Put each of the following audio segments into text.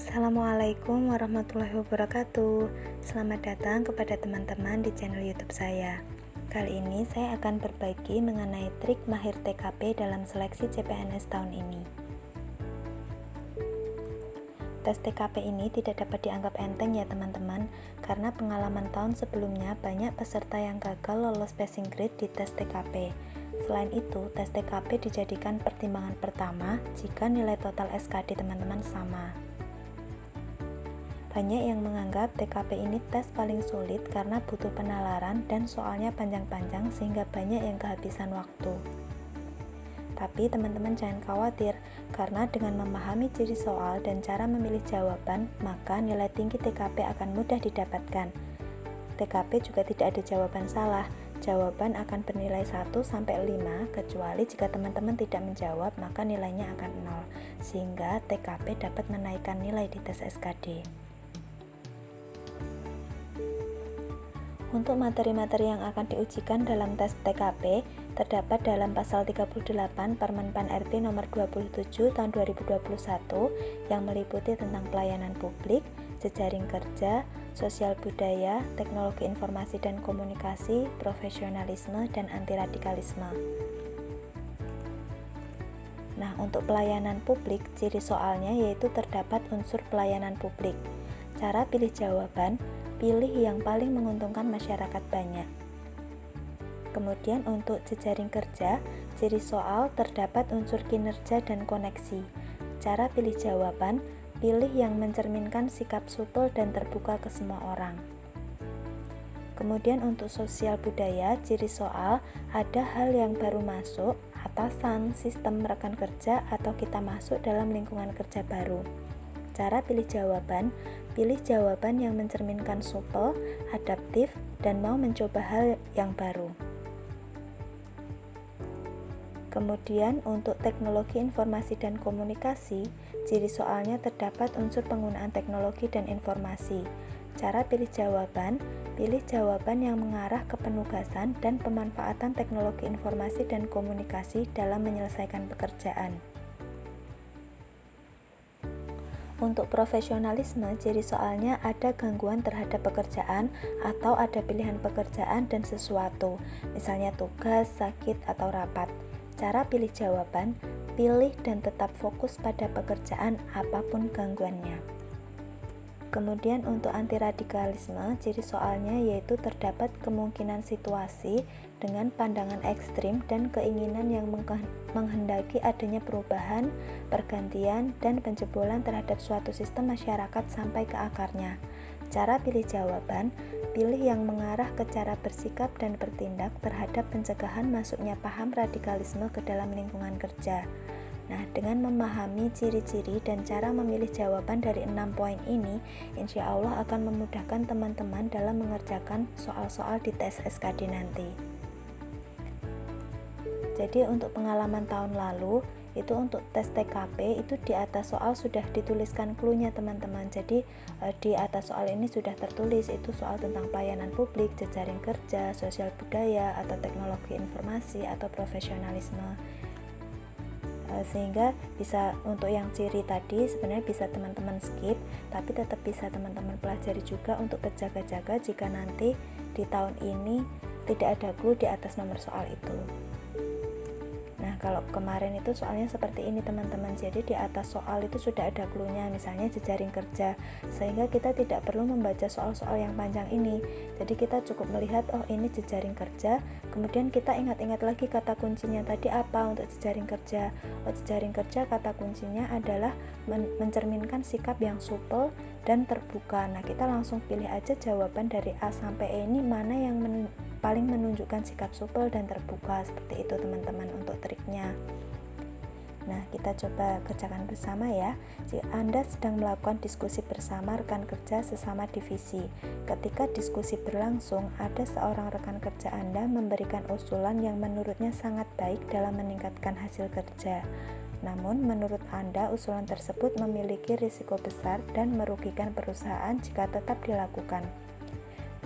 Assalamualaikum warahmatullahi wabarakatuh. Selamat datang kepada teman-teman di channel YouTube saya. Kali ini saya akan berbagi mengenai trik mahir TKP dalam seleksi CPNS tahun ini. Tes TKP ini tidak dapat dianggap enteng ya teman-teman, karena pengalaman tahun sebelumnya banyak peserta yang gagal lolos passing grade di tes TKP. Selain itu, tes TKP dijadikan pertimbangan pertama jika nilai total SKD teman-teman sama. Banyak yang menganggap TKP ini tes paling sulit karena butuh penalaran dan soalnya panjang-panjang sehingga banyak yang kehabisan waktu. Tapi teman-teman jangan khawatir, karena dengan memahami ciri soal dan cara memilih jawaban, maka nilai tinggi TKP akan mudah didapatkan. TKP juga tidak ada jawaban salah, jawaban akan bernilai 1-5, kecuali jika teman-teman tidak menjawab maka nilainya akan 0, sehingga TKP dapat menaikkan nilai di tes SKD. Untuk materi-materi yang akan diujikan dalam tes TKP terdapat dalam pasal 38 Permen Pan RB nomor 27 tahun 2021 yang meliputi tentang pelayanan publik, jejaring kerja, sosial budaya, teknologi informasi dan komunikasi, profesionalisme, dan anti radikalisme. Nah, untuk pelayanan publik, ciri soalnya yaitu terdapat unsur pelayanan publik. Cara pilih jawaban, pilih yang paling menguntungkan masyarakat banyak. Kemudian untuk jejaring kerja, ciri soal terdapat unsur kinerja dan koneksi. Cara pilih jawaban, pilih yang mencerminkan sikap supel dan terbuka ke semua orang. Kemudian untuk sosial budaya, ciri soal ada hal yang baru masuk, atasan, sistem rekan kerja, atau kita masuk dalam lingkungan kerja baru. Cara pilih jawaban yang mencerminkan supel, adaptif, dan mau mencoba hal yang baru. Kemudian untuk teknologi informasi dan komunikasi, ciri soalnya terdapat unsur penggunaan teknologi dan informasi. Cara pilih jawaban yang mengarah ke penugasan dan pemanfaatan teknologi informasi dan komunikasi dalam menyelesaikan pekerjaan. Untuk profesionalisme, ciri soalnya ada gangguan terhadap pekerjaan atau ada pilihan pekerjaan dan sesuatu, misalnya tugas, sakit, atau rapat. Cara pilih jawaban, pilih dan tetap fokus pada pekerjaan apapun gangguannya. Kemudian untuk anti radikalisme, ciri soalnya yaitu terdapat kemungkinan situasi dengan pandangan ekstrim dan keinginan yang menghendaki adanya perubahan, pergantian, dan penjebolan terhadap suatu sistem masyarakat sampai ke akarnya. Cara pilih jawaban, pilih yang mengarah ke cara bersikap dan bertindak terhadap pencegahan masuknya paham radikalisme ke dalam lingkungan kerja. Nah, dengan memahami ciri-ciri dan cara memilih jawaban dari 6 poin ini, insya Allah akan memudahkan teman-teman dalam mengerjakan soal-soal di tes SKD nanti. Jadi untuk pengalaman tahun lalu, itu untuk tes TKP itu di atas soal sudah dituliskan clue-nya teman-teman. Jadi di atas soal ini sudah tertulis itu soal tentang pelayanan publik, jejaring kerja, sosial budaya, atau teknologi informasi, atau profesionalisme. Sehingga bisa untuk yang ciri tadi sebenarnya bisa teman-teman skip, tapi tetap bisa teman-teman pelajari juga untuk berjaga-jaga jika nanti di tahun ini tidak ada clue di atas nomor soal itu. Nah, kalau kemarin itu soalnya seperti ini teman-teman, jadi di atas soal itu sudah ada clue-nya, misalnya jejaring kerja, sehingga kita tidak perlu membaca soal-soal yang panjang ini. Jadi kita cukup melihat, oh ini jejaring kerja, kemudian kita ingat-ingat lagi kata kuncinya tadi apa untuk jejaring kerja. Oh, jejaring kerja kata kuncinya adalah mencerminkan sikap yang supel dan terbuka. Nah, kita langsung pilih aja jawaban dari A sampai E ini mana yang paling menunjukkan sikap supel dan terbuka, seperti itu teman-teman untuk triknya. Nah, kita coba kerjakan bersama ya. Jika Anda sedang melakukan diskusi bersama rekan kerja sesama divisi, ketika diskusi berlangsung, ada seorang rekan kerja Anda memberikan usulan yang menurutnya sangat baik dalam meningkatkan hasil kerja. Namun, menurut Anda, usulan tersebut memiliki risiko besar dan merugikan perusahaan jika tetap dilakukan.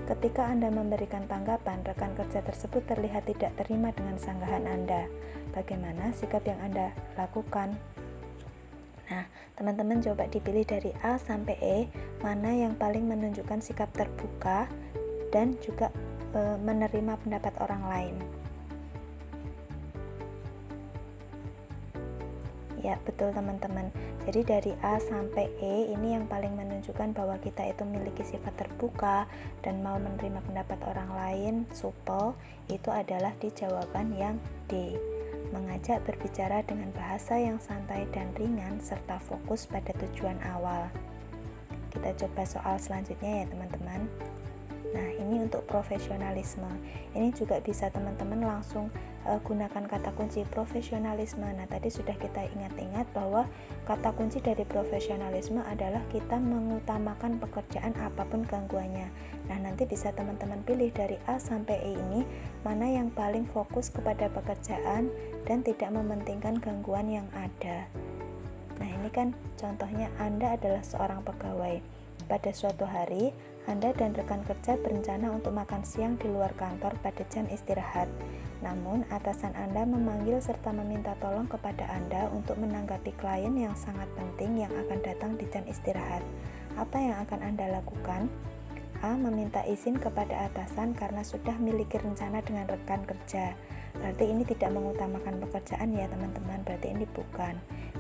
Ketika Anda memberikan tanggapan, rekan kerja tersebut terlihat tidak terima dengan sanggahan Anda. Bagaimana sikap yang Anda lakukan? Nah, teman-teman coba dipilih dari A sampai E, mana yang paling menunjukkan sikap terbuka dan juga menerima pendapat orang lain. Ya, betul teman-teman. Jadi dari A sampai E ini yang paling menunjukkan bahwa kita itu memiliki sifat terbuka dan mau menerima pendapat orang lain, supel, itu adalah di jawaban yang D. Mengajak berbicara dengan bahasa yang santai dan ringan serta fokus pada tujuan awal. Kita coba soal selanjutnya ya teman-teman. Nah, ini untuk profesionalisme. Ini juga bisa teman-teman langsung gunakan kata kunci profesionalisme. Nah, tadi sudah kita ingat-ingat bahwa kata kunci dari profesionalisme adalah kita mengutamakan pekerjaan apapun gangguannya. Nah, nanti bisa teman-teman pilih dari A sampai E ini mana yang paling fokus kepada pekerjaan dan tidak mementingkan gangguan yang ada. Nah, ini kan contohnya Anda adalah seorang pegawai. Pada suatu hari, Anda dan rekan kerja berencana untuk makan siang di luar kantor pada jam istirahat. Namun, atasan Anda memanggil serta meminta tolong kepada Anda untuk menanggapi klien yang sangat penting yang akan datang di jam istirahat. Apa yang akan Anda lakukan? A. Meminta izin kepada atasan karena sudah memiliki rencana dengan rekan kerja. Berarti ini tidak mengutamakan pekerjaan ya teman-teman, berarti ini bukan.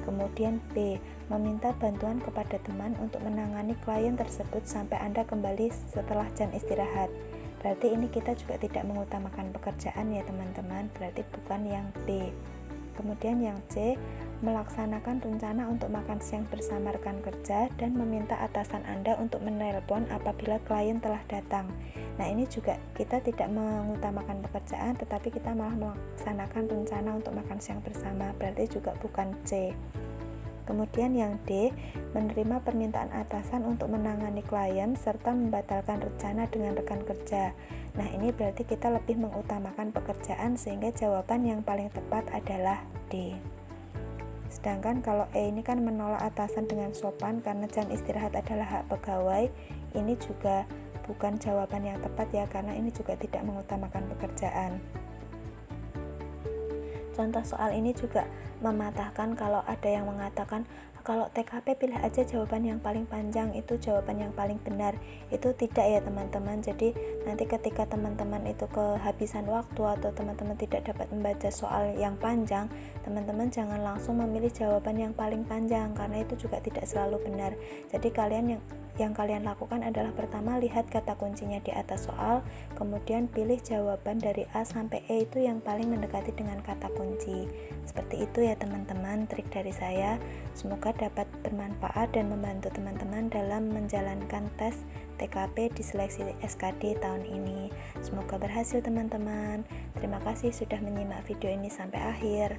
Kemudian B. Meminta bantuan kepada teman untuk menangani klien tersebut sampai Anda kembali setelah jam istirahat. Berarti ini kita juga tidak mengutamakan pekerjaan ya teman-teman, berarti bukan yang B. Kemudian yang C. Melaksanakan rencana untuk makan siang bersama rekan kerja dan meminta atasan Anda untuk menelpon apabila klien telah datang. Nah, ini juga kita tidak mengutamakan pekerjaan tetapi kita malah melaksanakan rencana untuk makan siang bersama, berarti juga bukan C. Kemudian yang D, menerima permintaan atasan untuk menangani klien serta membatalkan rencana dengan rekan kerja. Nah, ini berarti kita lebih mengutamakan pekerjaan sehingga jawaban yang paling tepat adalah D. Sedangkan kalau E ini kan menolak atasan dengan sopan karena jam istirahat adalah hak pegawai, ini juga bukan jawaban yang tepat ya, karena ini juga tidak mengutamakan pekerjaan. Contoh soal ini juga mematahkan kalau ada yang mengatakan kalau TKP pilih aja jawaban yang paling panjang, itu jawaban yang paling benar. Itu tidak ya teman-teman. Jadi nanti ketika teman-teman itu kehabisan waktu atau teman-teman tidak dapat membaca soal yang panjang, teman-teman jangan langsung memilih jawaban yang paling panjang karena itu juga tidak selalu benar. Jadi yang kalian lakukan adalah pertama lihat kata kuncinya di atas soal, kemudian pilih jawaban dari A sampai E itu yang paling mendekati dengan kata kunci. Seperti itu ya teman-teman trik dari saya. Semoga dapat bermanfaat dan membantu teman-teman dalam menjalankan tes TKP di seleksi SKD tahun ini. Semoga berhasil teman-teman. Terima kasih sudah menyimak video ini sampai akhir.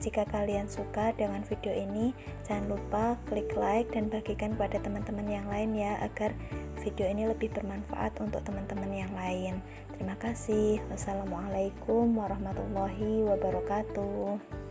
Jika kalian suka dengan video ini, jangan lupa klik like dan bagikan kepada teman-teman yang lain ya, agar video ini lebih bermanfaat untuk teman-teman yang lain. Terima kasih. Wassalamualaikum warahmatullahi wabarakatuh.